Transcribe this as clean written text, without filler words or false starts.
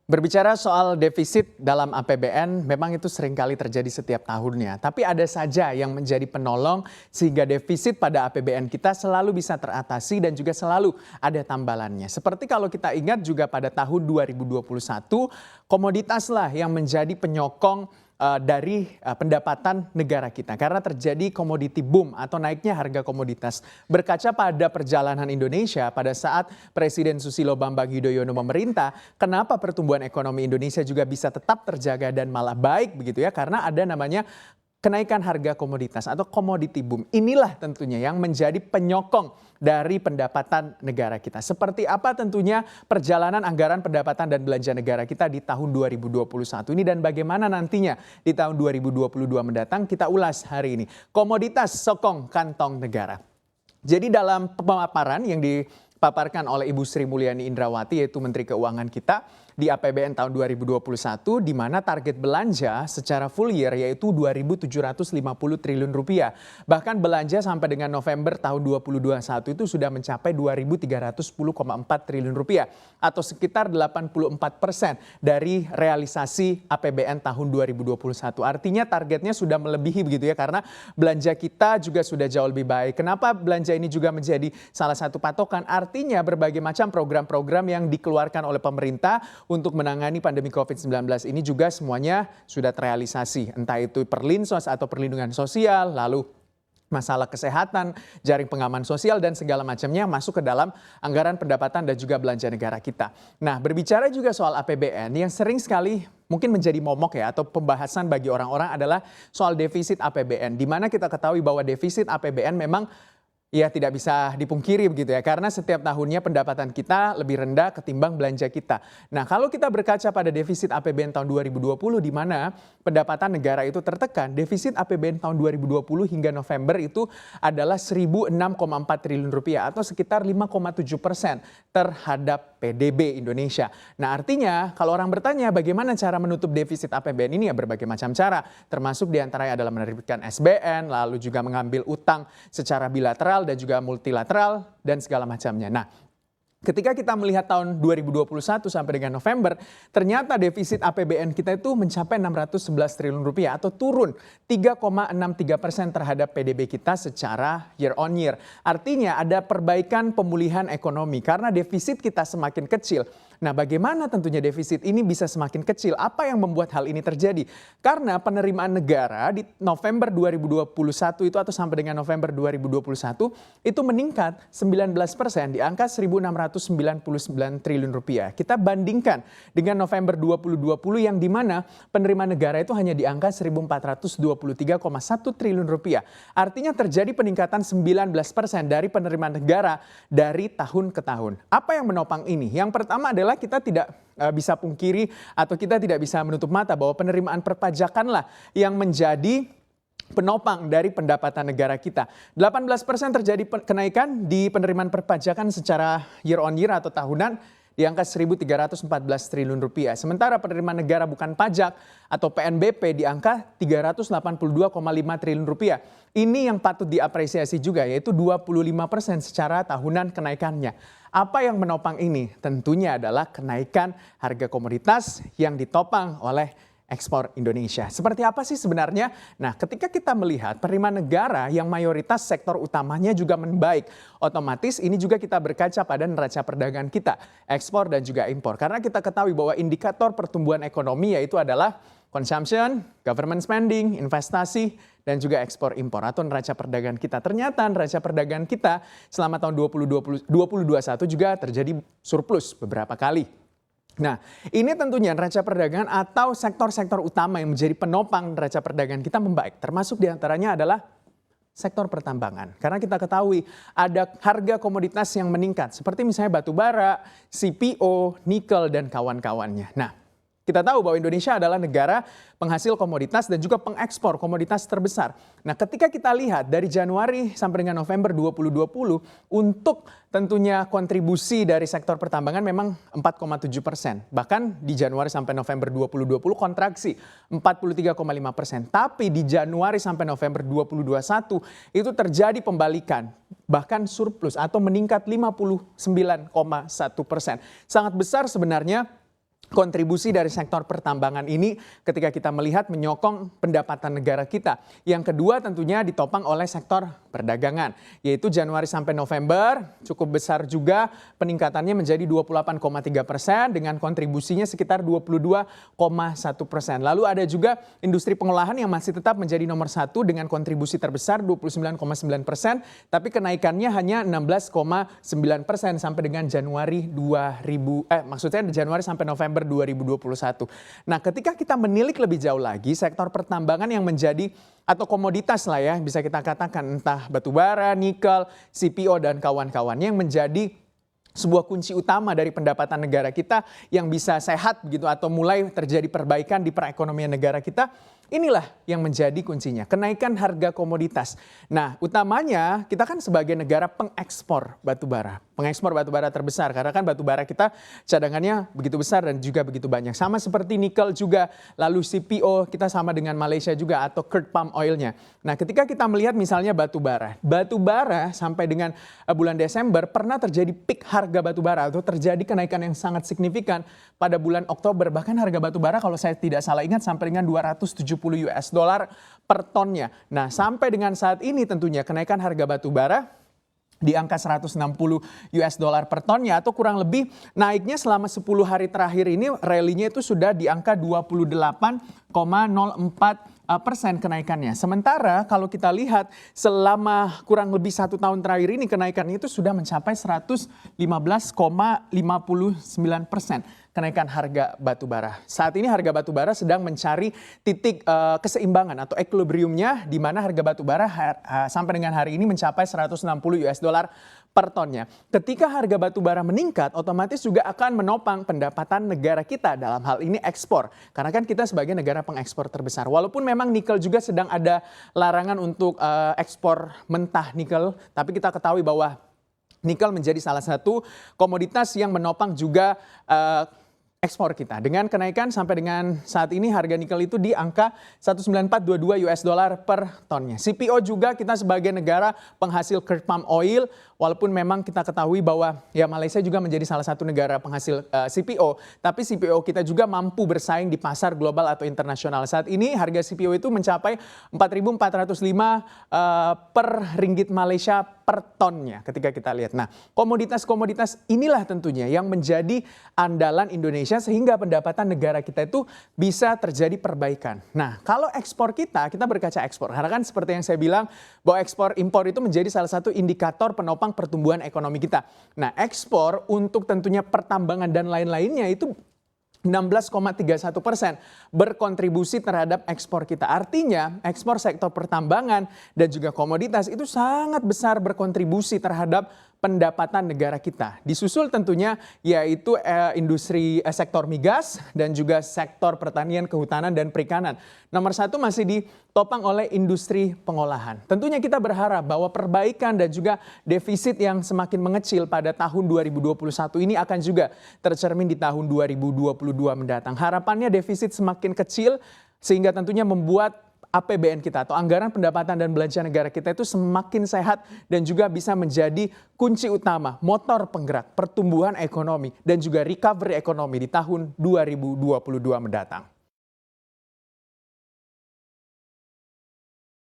Berbicara soal defisit dalam APBN, memang itu seringkali terjadi setiap tahunnya. Tapi ada saja yang menjadi penolong sehingga defisit pada APBN kita selalu bisa teratasi dan juga selalu ada tambalannya. Seperti kalau kita ingat juga pada tahun 2021, komoditaslah yang menjadi penyokong dari pendapatan negara kita karena terjadi commodity boom atau naiknya harga komoditas. Berkaca pada perjalanan Indonesia pada saat Presiden Susilo Bambang Yudhoyono memerintah, kenapa pertumbuhan ekonomi Indonesia juga bisa tetap terjaga dan malah baik begitu ya, karena ada namanya kenaikan harga komoditas atau commodity boom. Inilah tentunya yang menjadi penyokong dari pendapatan negara kita. Seperti apa tentunya perjalanan anggaran pendapatan dan belanja negara kita di tahun 2021 ini dan bagaimana nantinya di tahun 2022 mendatang, kita ulas hari ini. Komoditas sokong kantong negara. Jadi dalam pemaparan yang dipaparkan oleh Ibu Sri Mulyani Indrawati yaitu Menteri Keuangan kita di APBN tahun 2021 di mana target belanja secara full year yaitu 2.750 triliun rupiah. Bahkan belanja sampai dengan November tahun 2021 itu sudah mencapai 2.310,4 triliun rupiah atau sekitar 84% dari realisasi APBN tahun 2021. Artinya targetnya sudah melebihi begitu ya, karena belanja kita juga sudah jauh lebih baik. Kenapa belanja ini juga menjadi salah satu patokan? Artinya berbagai macam program-program yang dikeluarkan oleh pemerintah untuk menangani pandemi COVID-19 ini juga semuanya sudah terrealisasi. Entah itu Perlinsos atau perlindungan sosial, lalu masalah kesehatan, jaring pengaman sosial dan segala macamnya masuk ke dalam anggaran pendapatan dan juga belanja negara kita. Nah, berbicara juga soal APBN yang sering sekali mungkin menjadi momok ya atau pembahasan bagi orang-orang adalah soal defisit APBN. Di mana kita ketahui bahwa defisit APBN memang ya tidak bisa dipungkiri begitu ya, karena setiap tahunnya pendapatan kita lebih rendah ketimbang belanja kita. Nah, kalau kita berkaca pada defisit APBN tahun 2020 di mana pendapatan negara itu tertekan, defisit APBN tahun 2020 hingga November itu adalah 1.006,4 triliun rupiah atau sekitar 5,7% terhadap PDB Indonesia. Nah, artinya kalau orang bertanya bagaimana cara menutup defisit APBN ini, ya berbagai macam cara, termasuk diantaranya adalah menerbitkan SBN, lalu juga mengambil utang secara bilateral dan juga multilateral dan segala macamnya. Nah, ketika kita melihat tahun 2021 sampai dengan November, ternyata defisit APBN kita itu mencapai 611 triliun rupiah atau turun 3,63% terhadap PDB kita secara year on year. Artinya ada perbaikan pemulihan ekonomi karena defisit kita semakin kecil. Nah, bagaimana tentunya defisit ini bisa semakin kecil? Apa yang membuat hal ini terjadi? Karena penerimaan negara di November 2021 itu atau sampai dengan November 2021 itu meningkat 19% di angka 1.699 triliun rupiah. Kita bandingkan dengan November 2020 yang di mana penerimaan negara itu hanya di angka 1.423,1 triliun rupiah. Artinya terjadi peningkatan 19% dari penerimaan negara dari tahun ke tahun. Apa yang menopang ini? Yang pertama adalah kita tidak bisa pungkiri atau kita tidak bisa menutup mata bahwa penerimaan perpajakanlah yang menjadi penopang dari pendapatan negara kita. 18% terjadi kenaikan di penerimaan perpajakan secara year on year atau tahunan di angka 1.314 triliun rupiah. Sementara penerimaan negara bukan pajak atau PNBP di angka 382,5 triliun rupiah. Ini yang patut diapresiasi juga yaitu 25% secara tahunan kenaikannya. Apa yang menopang ini? Tentunya adalah kenaikan harga komoditas yang ditopang oleh ekspor Indonesia. Seperti apa sih sebenarnya? Nah, ketika kita melihat penerimaan negara yang mayoritas sektor utamanya juga membaik, otomatis ini juga kita berkaca pada neraca perdagangan kita, ekspor dan juga impor. Karena kita ketahui bahwa indikator pertumbuhan ekonomi yaitu adalah consumption, government spending, investasi, dan juga ekspor impor atau neraca perdagangan kita. Ternyata neraca perdagangan kita selama tahun 2021 juga terjadi surplus beberapa kali. Nah, ini tentunya neraca perdagangan atau sektor-sektor utama yang menjadi penopang neraca perdagangan kita membaik. Termasuk diantaranya adalah sektor pertambangan. Karena kita ketahui ada harga komoditas yang meningkat. Seperti misalnya batu bara, CPO, nikel, dan kawan-kawannya. Nah, kita tahu bahwa Indonesia adalah negara penghasil komoditas dan juga pengekspor komoditas terbesar. Nah, ketika kita lihat dari Januari sampai dengan November 2020 untuk tentunya kontribusi dari sektor pertambangan memang 4,7%. Bahkan di Januari sampai November 2020 kontraksi 43,5%. Tapi di Januari sampai November 2021 itu terjadi pembalikan. Bahkan surplus atau meningkat 59,1%. Sangat besar sebenarnya kontribusi dari sektor pertambangan ini ketika kita melihat menyokong pendapatan negara kita. Yang kedua tentunya ditopang oleh sektor perdagangan, yaitu Januari sampai November cukup besar juga peningkatannya menjadi 28,3% dengan kontribusinya sekitar 22,1%. Lalu ada juga industri pengolahan yang masih tetap menjadi nomor satu dengan kontribusi terbesar 29,9%, tapi kenaikannya hanya 16,9% sampai dengan Januari Januari sampai November 2021. Nah, ketika kita menilik lebih jauh lagi, sektor pertambangan yang menjadi atau komoditas lah ya, bisa kita katakan entah batu bara, nikel, CPO dan kawan-kawannya yang menjadi sebuah kunci utama dari pendapatan negara kita yang bisa sehat begitu atau mulai terjadi perbaikan di perekonomian negara kita. Inilah yang menjadi kuncinya, kenaikan harga komoditas. Nah, utamanya kita kan sebagai negara pengekspor batu bara. Pengekspor batu bara terbesar karena kan batu bara kita cadangannya begitu besar dan juga begitu banyak. Sama seperti nikel juga, lalu CPO kita sama dengan Malaysia juga atau crude palm oilnya. Nah, ketika kita melihat misalnya batu bara sampai dengan bulan Desember pernah terjadi peak harga batu bara atau terjadi kenaikan yang sangat signifikan pada bulan Oktober. Bahkan harga batu bara kalau saya tidak salah ingat sampai dengan 270 US dollar per tonnya. Nah, sampai dengan saat ini tentunya kenaikan harga batu bara di angka 160 US dollar per tonnya atau kurang lebih naiknya selama 10 hari terakhir ini rally-nya itu sudah di angka 28,04% kenaikannya. Sementara kalau kita lihat selama kurang lebih 1 tahun terakhir ini kenaikannya itu sudah mencapai 115,59%. Kenaikan harga batu bara. Saat ini harga batu bara sedang mencari titik keseimbangan atau equilibriumnya di mana harga batu bara sampai dengan hari ini mencapai 160 US dollar per tonnya. Ketika harga batu bara meningkat, otomatis juga akan menopang pendapatan negara kita dalam hal ini ekspor. Karena kan kita sebagai negara pengekspor terbesar. Walaupun memang nikel juga sedang ada larangan untuk ekspor mentah nikel, tapi kita ketahui bahwa nikel menjadi salah satu komoditas yang menopang juga ekspor kita. Dengan kenaikan sampai dengan saat ini harga nikel itu di angka 19422 US dollar per tonnya. CPO juga kita sebagai negara penghasil crude palm oil, walaupun memang kita ketahui bahwa ya Malaysia juga menjadi salah satu negara penghasil CPO, tapi CPO kita juga mampu bersaing di pasar global atau internasional. Saat ini harga CPO itu mencapai 4.405 per ringgit Malaysia per tonnya ketika kita lihat. Nah, komoditas-komoditas inilah tentunya yang menjadi andalan Indonesia sehingga pendapatan negara kita itu bisa terjadi perbaikan. Nah, kalau ekspor kita berkaca ekspor. Karena kan seperti yang saya bilang bahwa ekspor impor itu menjadi salah satu indikator penopang pertumbuhan ekonomi kita. Nah, ekspor untuk tentunya pertambangan dan lain-lainnya itu 16,31% berkontribusi terhadap ekspor kita. Artinya ekspor sektor pertambangan dan juga komoditas itu sangat besar berkontribusi terhadap pendapatan negara kita. Disusul tentunya yaitu industri sektor migas dan juga sektor pertanian, kehutanan dan perikanan. Nomor satu masih ditopang oleh industri pengolahan. Tentunya kita berharap bahwa perbaikan dan juga defisit yang semakin mengecil pada tahun 2021 ini akan juga tercermin di tahun 2022 mendatang. Harapannya defisit semakin kecil sehingga tentunya membuat APBN kita atau anggaran pendapatan dan belanja negara kita itu semakin sehat dan juga bisa menjadi kunci utama, motor penggerak pertumbuhan ekonomi dan juga recovery ekonomi di tahun 2022 mendatang.